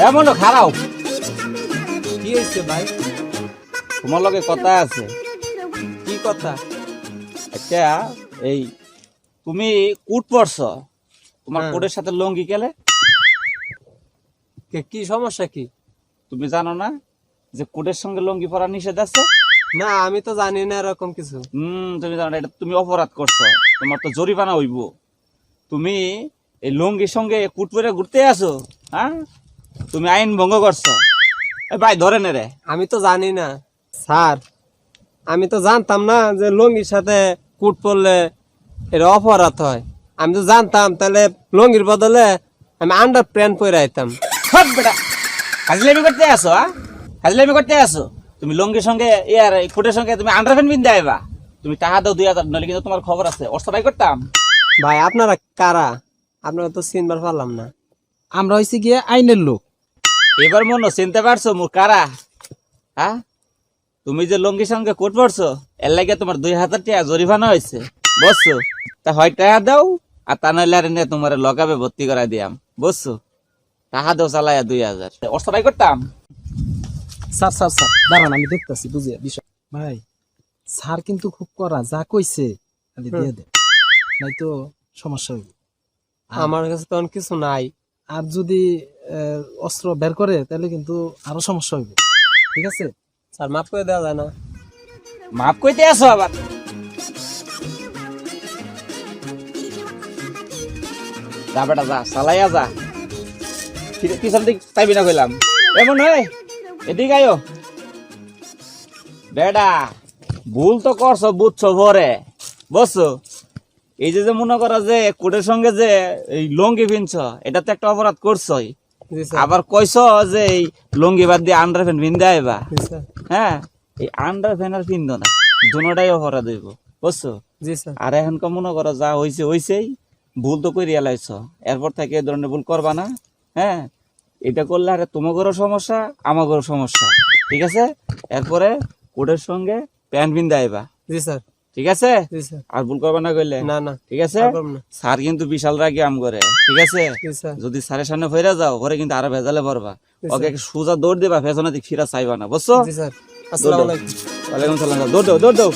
এমনও খারাপ কি হয়েছে ভাই? তোমার লগে কথা আছে। কি কথা? আচ্ছা এই তুমি কোট পরছ, তোমার হ্যাঁ। কোটের সাথে লঙ্গি কেলে? কি সমস্যা কি? তুমি জানো না যে কোটের সঙ্গে লঙ্গি পরা নিষেধ আছে? না আমি তো জানি না এরকম কিছু। তুমি জানো না, এটা তুমি অপরাধ করছো, তোমার তো জরিমানা হইব। তুমি এই লঙ্গির সঙ্গে কোট পরে ঘুরতে আসো, হ্যাঁ? তুমি আইন ভঙ্গ করছো। এ ভাই ধরে নে রে। আমি তো জানি না স্যার, আমি তো জানতাম না যে লুঙ্গির সাথে কুট পরলে এটা অপরাধ হয়। আমি তো জানতাম তাহলে লুঙ্গির বদলে আমি আন্ডার প্যান্ট পরে আইতাম। হট বেটা, হাজলামি করতে আসো? হাজলামি করতে আসো? তুমি লঙ্গির সঙ্গে ইয়ার এই কোটের সঙ্গে তুমি আন্ডারপ্যান্ট পিনতে আইবা? তুমি টাকা দাও 2000, নইলে কিন্তু তোমার খবর আছে, অর্থ বাই করতাম। ভাই আপনারা কারা? আপনারা তো চিনবার পারলাম না। আমরা হইছি গিয়ে আইনের লোক। এবার মনে চিনতে পারছো মোর কারা? হ্যাঁ, তুমি যে লঙ্গির সঙ্গে কোট পরছো এর লাগে তোমার 2000 টাকা জরিমানা হয়েছে, বুঝছো? তা হয় টাকা দাও, আর তা নইলে আর নিয়ে তোমার লগাবে ভর্তি করাই দিয়াম, বুঝছো? টাকা দাও চালাইয়া 2000, অর্থ বাই করতাম। স্যার স্যার স্যার দাঁড়ান, আমি দেখতেছি বুঝিয়ে বিষয়। ভাই স্যার কিন্তু খুব করা, যা কইছে খালি দিয়ে দে, নাই তো সমস্যা হইব। আমার কাছে তখন কিছু নাই। আর যদি অস্ত্র বের করে তাহলে কিন্তু আরো সমস্যা হইব, ঠিক আছে? স্যার মাফ করে দেওয়া যায় না? মাফ কইতে আসো আবার? যা বেটা যা, চালাইয়া যা। পিছন দিক চাইবি না কইলাম। এমন হয় এদিকে আয়ো বেটা, ভুল তো করছো বুঝছো পরে, বুঝছো? এই যে যে মনে করো যে কোটের সঙ্গে যে এই লঙ্গি পিনছ, এটা তো একটা অপরাধ করছই। জি স্যার। আবার কইছো যে এই লঙ্গি বাদ দিয়ে আন্ডার প্যান্ট পিনতে আইবা, জি স্যার। হ্যাঁ? এই আন্ডার প্যান্ট আর পিনতো না, দুটাই অপরাধ হইব, বুঝছো? জি স্যার। আর এখনকার মনে করো যা হইছে হইছেই, ভুল তো করিয়া লাইছ, এরপর থেকে এই ধরনের ভুল করবা না, হ্যাঁ? এটা করলে আরে তোমাদেরও সমস্যা, আমাদেরও সমস্যা, ঠিক আছে? এরপরে কোটের সঙ্গে প্যান্ট পিনতে আইবা, জি স্যার। ঠিক আছে? জি স্যার। আর ভুল করবা না কইলে, না না। ঠিক আছে? আর করব না। স্যার কিন্তু বিশাল রাগি আম করে, ঠিক আছে? জি স্যার। যদি স্যারের সামনে ফিরে যাও ঘরে কিন্তু আরো ভেজালে পড়বা। জি ওকে সোজা দৌড় দিবা, পেছনে দিক ফিরা চাইবা না, বুঝছো? জি স্যার। আসসালামু আলাইকুম। ওয়ালাইকুম সালাম, দৌড় দাও, দৌড় দাও।